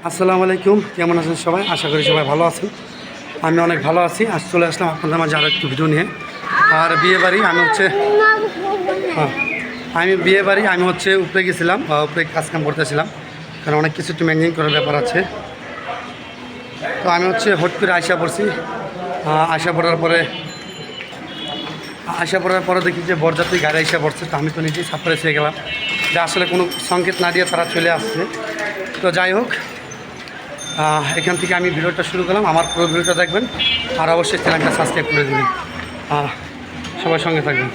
আসসালামু আলাইকুম, কেমন আছেন সবাই? আশা করি সবাই ভালো আছেন। আমি অনেক ভালো আছি। আজ চলে আসলাম আপনাদের মাঝে আরও একটু ভিডিও নিয়ে। আর বিয়েবাড়ি আমি হচ্ছে উপরে গেছিলাম, উপরে কাজকাম করতেছিলাম, কারণ অনেক কিছু একটু মেনটেন করার ব্যাপার আছে। তো আমি হট করে আশা পড়ছি। আশা পড়ার পরে দেখি যে বরযাত্রী গাড়ি আইসা পড়ছে। তো আমি তো নিজেই সারপ্রাইজ হয়ে গেলাম যে আসলে কোনো সংকেত না দিয়ে তারা চলে আসছে। তো যাই হোক, এখান থেকে আমি ভিডিওটা শুরু করলাম। আমার পুরো ভিডিওটা দেখবেন আর অবশ্যই চ্যানেলটা সাবস্ক্রাইব করে দেবেন। সবার সঙ্গে থাকবেন।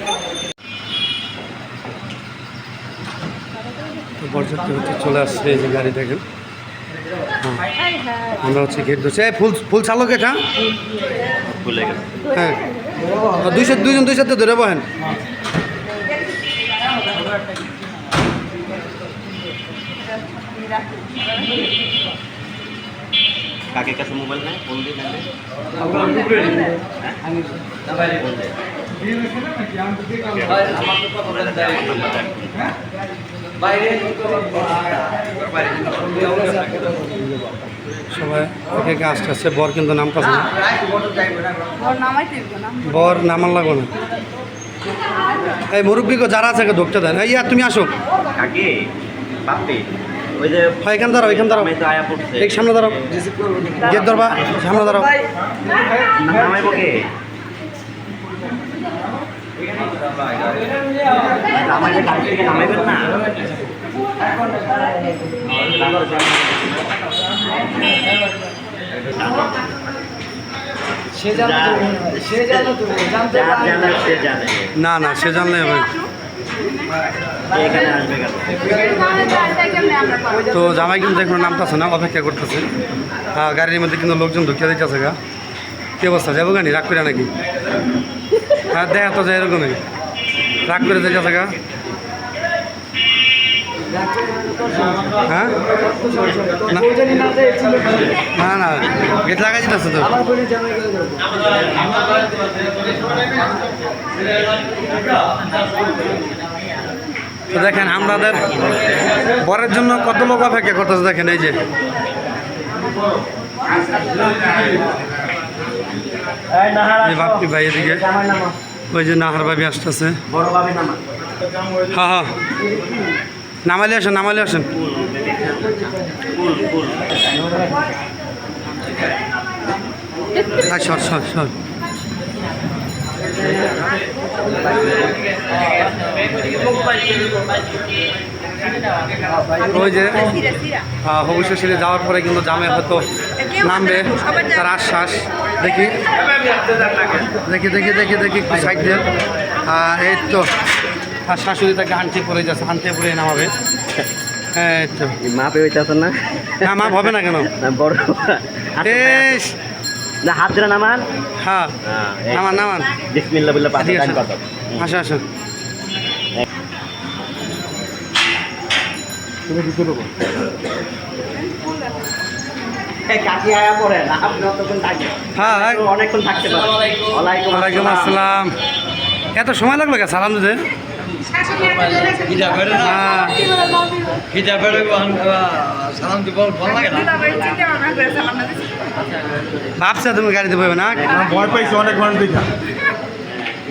তো বরযাত্রী চলে আসছে, এই যে গাড়ি দেখেন। আমরা গেট ধরছি। ফুল চালক এটা, হ্যাঁ, দুইজন ধরে বহেন। কাকের কাছে মোবাইল নেই, ফোন দিয়ে নেবে। সবাই একে আসতে আসছে। বর কিন্তু নামতেছে না, বর নামান লাগবো না। এই মুরব্বীকে যারা আছে ধরতে দেন। এই তুমি আসো, এখান দাঁড়াও, এই সামনে দাঁড়াও, গেট ধরবা, সামনে দাঁড়াও। না না, সে জানলে হবে। তো জামাই কিন্তু দেখুন নামতেছে না, অপেক্ষা করতেছে। গাড়ির মধ্যে কিন্তু লোকজন ঢুকিয়ে দিতেছে। কি অবস্থা, যাবো গানি রাগ করে নাকি? হ্যাঁ, দেখা তো যায় এরকমই, রাগ করে দিতেছে গা। হ্যাঁ, না না, গেট লাগাই দিতেছে তো। তো দেখেন আমাদের বরের জন্য কত লোক অপেক্ষা করতেছে। দেখেন এই যে বাপ্পি ভাই, এদিকে ওই যে নাহার ভাবি আসতেছে। হ্যাঁ হ্যাঁ, নামালে আসেন। সর ওই যে হবিষ্যশীলে যাওয়ার পরে কিন্তু জামে হয়তো নামবে, তার আশ্বাস। দেখি সাইড দিয়ে। এই তো, আর শাশুড়ি তাকে আনতে পড়ে যাচ্ছে, আনতে পড়ে নামাবে। হ্যাঁ, এই তো মাপে হইতেছে না, মাপ হবে না কেন? বড় না, হাত ধরে নামান। হ্যাঁ, নামান। বিসমিল্লাহ বলে আসেন। তুমি দিতে দেবো। হ্যাঁ, অনেকক্ষণ থাকতে পারেন। ওয়ালাইকুম আসসালাম। এত সময় লাগলো কে সালাম দিতে? ভাবছা তুমি গাড়িতে বইবে না? ভয় পাইছি অনেক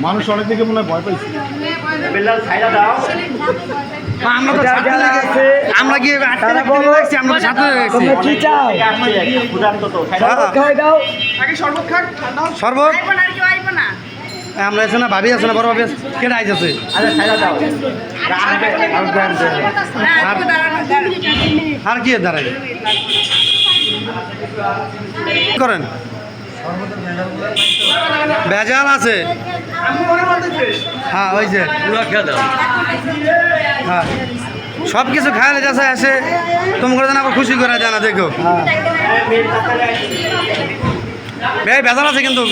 মানুষ অনেক দিকে মনে হয় ভয় পাইছি। আমরা গিয়ে আমরা সাথে শরবত আমরা আছে না, ভাবি আছে না, বড় ভাবি আছে, কেটে আইতেছে। আর কি দাঁড়াই করেন, ভেজাল আছে। হ্যাঁ, ওই যে হ্যাঁ, সব কিছু খাইলে যাচ্ছে আসে, তুমি করে আবার খুশি করে জানা। দেখো ভেজাল আছে কিন্তু।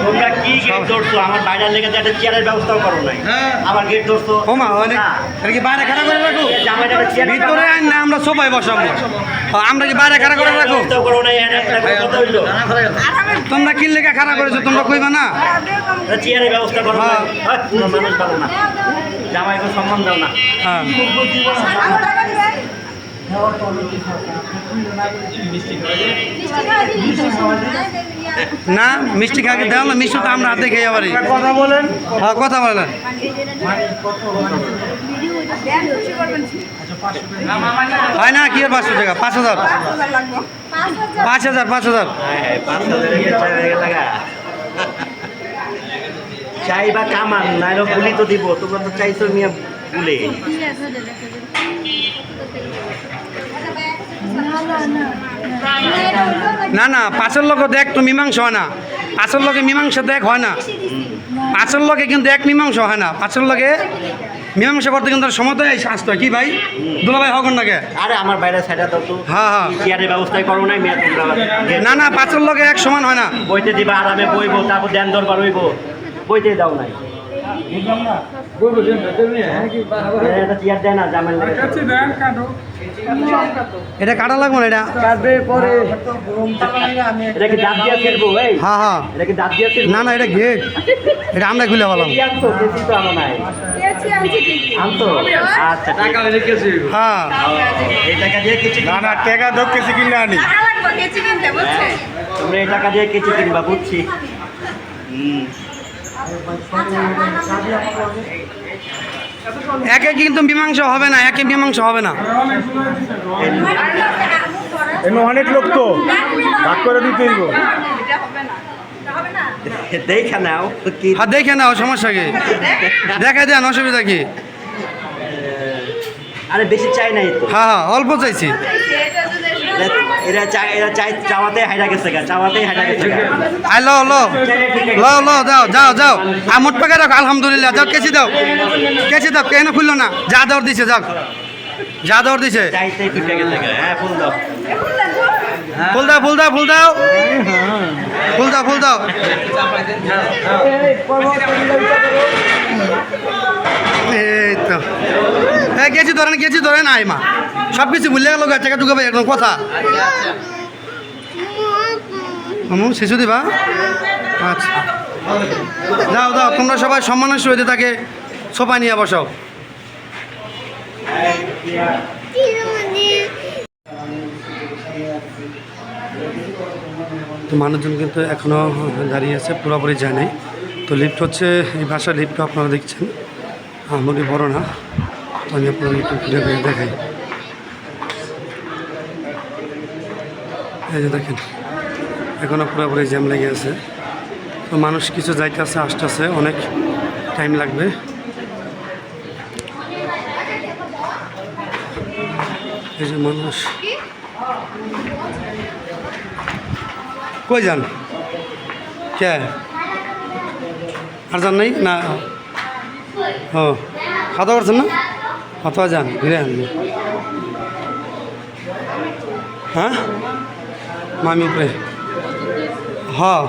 তোমরা কি গেট ধরছো? আমার বাইরের লেগে একটা চেয়ারের ব্যবস্থাও করো নাই। হ্যাঁ। আবার গেট ধরছো। ওমা অনেক এটা কি বাইরে খাড়া করে রাখো? জামাইটা একটা চেয়ার ভিতরে আইন না আমরা সবাই বসাবো। আমরা কি বাইরে খাড়া করে রাখো? ব্যবস্থাও করো নাই, এটা কথা হইলো। তোমরা কি লেখা খাড়া করেছো তোমরা কইবা না? একটা চেয়ারের ব্যবস্থা করো নাই। হয়, তোমরা মানুষ ভালো না। জামাইকে সম্মান দাও না। হ্যাঁ না মিষ্টি খাকে দাও না, মিষ্টি তো আমরা হাতে খেয়ে পারি। কথা বলেন। হ্যাঁ কথা বলেন। হয় না কি আর 500 টাকা? 5000 5000 5000 চাই বা কামান নাইলে গুলি তো দিব। তোমরা তো চাইছো মিয়া গুলে। না না 5-এর লোক দেখ তো মীমাংসা হয় না। 5-এর লোকে মীমাংসা দেখ হয় না। 5-এর লোকে কিন্তু এক মীমাংসা হয় না। 5-এর লোকে মীমাংসা করতে কিন্তু সময় আসতে হয় কি ভাই? দুলাভাই হকন নাকি? আরে আমার বাইরে সাইডা দাও তো। হ্যাঁ হ্যাঁ চেয়ারের ব্যবস্থাই করো নাই মিয়া তোমরা। না না 5-এর লোকে এক সমান হয় না। বইতে দিবা আরামে বইবো, তারপর ধ্যান দরবার হইব। বইতে দাও নাই। একটা চেয়ার দেয় না জামেল লাগে। এটা কাটা লাগবে না এটা। এটা কি দাঁত দিয়া ফিরবো? এই হ্যাঁ হ্যাঁ এটা কি দাঁত দিয়া ফিরবো? না না এটা ঘেট, এটা আমরা খুলে পেলাম। কি আনছো? কেসি তো আনো নাই। আনতো? আচ্ছা টাকা হইলে কেসি হইব। হ্যাঁ এই টাকা দিয়ে কিছু না না টাকা দাও কেসি কিনে আনি। তোমরা এই টাকা দিয়ে কিছু কিনবা, বুঝছি। একে কিন্তু মীমাংসা হবে না, একে মীমাংসা হবে না। এখানে অনেক লোক তো ভাগ করে দিতে হইব। দেখে নাও কি। আর দেখে নাও সমস্যা কি? দেখা দেন অসুবিধা কি? আরে বেশি চাই নাই তো। হ্যাঁ হ্যাঁ অল্প চাইছি। এরা চাই চাওয়াতে হাইরা গেছে গা, চাওয়াতেই হাইরা গেছে গা। আই লো লো লো লো যাও যাও যাও মোট পাকে রাখো আলহামদুলিল্লাহ। যাও কেচি দাও কেচি দাও, কেন খুললো না? যা দেওয়ার দিছে যাও, যা দেওয়ার দিছে। চাইতেই ফুটে গেছে গা। হ্যাঁ ফুল দাও। ফুল দাও ফুল দাও ফুল দাও ফুল দাও ফুল দাও। এই তো হ্যাঁ গেছি ধরেন আই মা সব কিছু ভুলে গেল টাকা ঢুকাবে একদম কথা। শিশু দিবা আচ্ছা যাও যাও তোমরা সবাই সম্মানের সহিত তাকে সোফা নিয়ে বসাও। তো মানুষজন কিন্তু এখনও দাঁড়িয়ে আছে, পুরোপুরি যায় নাই। তো লিফট হচ্ছে এই বাসার লিফটটা আপনারা দেখছেন, আমাদের বড় না। তো আমি আপনার একটু ঘুরে ঘুরে দেখাই। এই যে দেখেন এখনও পুরোপুরি জ্যাম লেগে আছে। তো মানুষ কিছু যাইতেছে আসতেছে, অনেক টাইম লাগবে। এই যে মানুষ কই যান? কে আর যান নাই না? ও খাওয়া করছেন না? অথবা যান ঘুরে আনবে। হ্যাঁ মামি উপরে হ্যাঁ